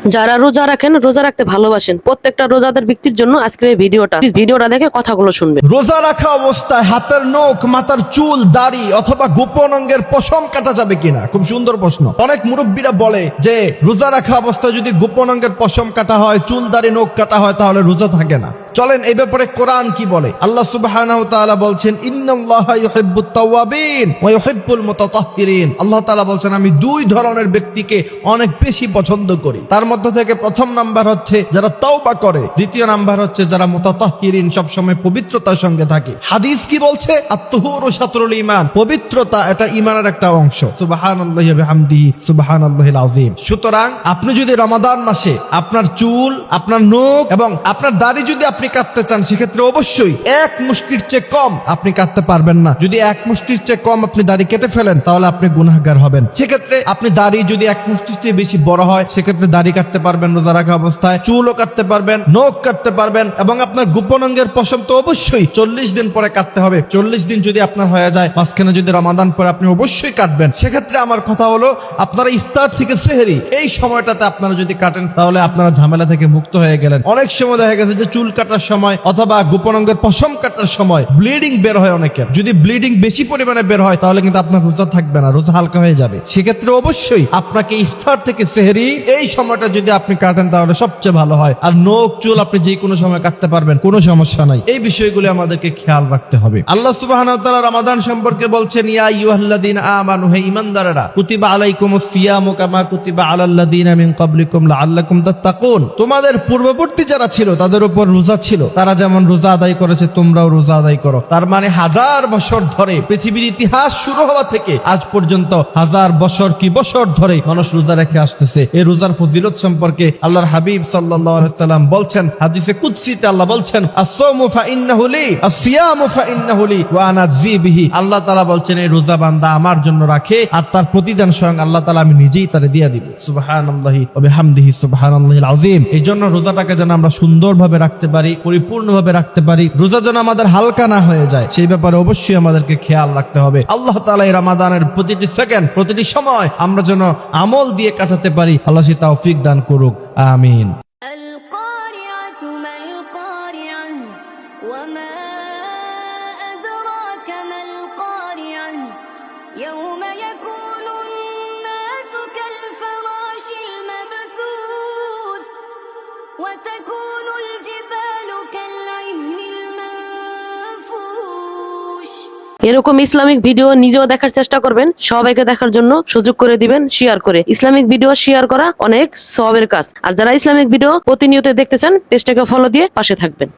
যারা রোজা রাখেন, রোজা রাখতে ভালোবাসেন, প্রত্যেকটা রোজাদার ব্যক্তির জন্য আজকের এই ভিডিওটা দেখে কথাগুলো শুনবেন। রোজা রাখা অবস্থায় হাতের নখ, মাথার চুল, দাড়ি অথবা গোপন অঙ্গের পশম কাটা যাবে কিনা? খুব সুন্দর প্রশ্ন। অনেক মুরব্বীরা বলে যে রোজা রাখা অবস্থায় যদি গোপন অঙ্গের পশম কাটা হয়, চুল, দাড়ি, নখ কাটা হয়, তাহলে রোজা থাকে না। চলেন এই ব্যাপারে কোরআন কি বলে। আল্লাহ সুবহানাহু ওয়া তাআলা বলছেন, ইন্নাল্লাহা ইউহিব্বুত তাওয়াবিন ওয়া ইউহিব্বুল মুতাতাহহিরিন। আল্লাহ তাআলা বলছেন, আমি দুই ধরনের ব্যক্তিকে অনেক বেশি পছন্দ করি। তার মধ্যে থেকে প্রথম নাম্বার হচ্ছে যারা তাওবা করে, দ্বিতীয় নাম্বার হচ্ছে যারা মুতাতাহহিরিন, সব সময় পবিত্রতার সঙ্গে থাকে। হাদিস কি বলছে? আত-তুহুরু শাতরুল ঈমান, পবিত্রতা এটা ঈমানের একটা অংশ। সুবহানাল্লাহি ওয়া বিহামদিহি সুবহানাল্লাহিল আযীম। সুতরাং আপনি যদি রমাদান মাসে আপনার চুল, আপনার নখ এবং আপনার দাড়ি যদি আপনি কাটতে চান, সেক্ষেত্রে অবশ্যই এক মুষ্টির চেয়ে কম আপনি কাটতে পারবেন না। যদি এক মুষ্টির চেয়ে কম আপনি দাড়ি কেটে ফেলেন, তাহলে আপনি গুনাহগার হবেন। সেক্ষেত্রে আপনি দাড়ি যদি এক মুষ্টির চেয়ে বেশি বড় হয়, সেক্ষেত্রে দাড়ি কাটতে পারবেন রোজা রাখা অবস্থায়, চুলও কাটতে পারবেন, নখ কাটতে পারবেন, এবং আপনার গোপন অঙ্গের পশম তো অবশ্যই 40 দিন পরে কাটতে হবে। 40 দিন যদি আপনার হয়ে যায়, মাঝখানে যদি রমাদান পরে, আপনি অবশ্যই কাটবেন। সেক্ষেত্রে আমার কথা হলো, আপনারা ইফতার থেকে সেহরি এই সময়টাতে আপনারা যদি কাটেন, তাহলে আপনারা ঝামেলা থেকে মুক্ত হয়ে গেলেন। অনেক সময় দেখা গেছে যে চুল কাটার সময় অথবা গোপন অঙ্গের পশম কাটার সময় ব্লিডিং বের হয় অনেকের। যদি ব্লিডিং বেশি পরিমাণে বের হয়, তাহলে কিন্তু আপনার রোজা থাকবে না, রোজা হালকা হয়ে যাবে। সেক্ষেত্রে অবশ্যই আপনাকে ইফতার থেকে সেহরি এই সময়টা যদি আপনি কাটেন, তাহলে সবচেয়ে ভালো হয়। আর নখ চুল আপনি যে কোনো সময় কাটতে পারবেন, কোনো সমস্যা নাই। এই বিষয়গুলো আমাদেরকে খেয়াল রাখতে হবে। আল্লাহ সুবহানাহু ওয়া তাআলা রমাদান সম্পর্কে বলছেন, ইয়া আইয়ুহাল্লাযীনা আমানু, হে ঈমানদাররা, কুতিবা আলাইকুমুস সিয়ামু কামা কুতিবা আলাল্লাযীনা মিন ক্বাবলিকুম লাআল্লাকুম তাত্তাকুন। তোমাদের পূর্ববর্তী যারা ছিল তাদের উপর রোজা ছিল, তারা যেমন রোজা আদায় করেছে তোমরাও রোজা আদায় করো। তার মানে 1000 বছর ধরে, পৃথিবীর ইতিহাস শুরু হওয়া থেকে আজ পর্যন্ত 1000 বছর কি বছর ধরে মানুষ রোজা রেখে আসতেছে। এই রোজার ফজিলত সম্পর্কে আল্লাহর হাবিব সাল্লাল্লাহু আলাইহি ওয়াসাল্লাম বলছেন, হাদিসে কুদসিতে আল্লাহ বলছেন, আস-সাওমু ফাইন্নাহু লি আস-সিয়ামু ফাইন্নাহু লি ওয়া আনা আজজি বিহি। আল্লাহ তাআলা বলছেন, এই রোজা বান্দা আমার জন্য রাখে, আর তার প্রতিদান স্বয়ং আল্লাহ তাআলা আমি নিজেই তারে দিয়ে দিব। সুবহানাল্লাহি ওয়া বিহামদিহি সুবহানাল্লাহিল আযীম। এই জন্য রোজাটাকে যেন আমরা সুন্দরভাবে রাখতে পারি, পরিপূর্ণভাবে রাখতে পারি, রোজা যেন আমাদের হালকা না হয়ে যায়, সেই ব্যাপারে অবশ্যই আমাদেরকে খেয়াল রাখতে হবে। আল্লাহ তাআলা এই রমাদানের প্রতিটি সেকেন্ড, প্রতিটি সময় আমরা যেন আমল দিয়ে কাটাতে পারি। আল্লাহ সে তৌফিক দান করুক, আমিন। القارعة ما القارعة وما أدراك ما القارعة يوم يكون الناس كالفراش المبثوث وتكون الجبال كالعهن المنفوش। এরকম ইসলামিক ভিডিও নিজেও দেখার চেষ্টা করবেন, সবাইকে দেখার জন্য সুযোগ করে দিবেন শেয়ার করে। ইসলামিক ভিডিও শেয়ার করা অনেক সওয়াবের কাজ। আর যারা ইসলামিক ভিডিও প্রতিনিয়ত দেখতে চান, পেজটাকে ফলো দিয়ে পাশে থাকবেন।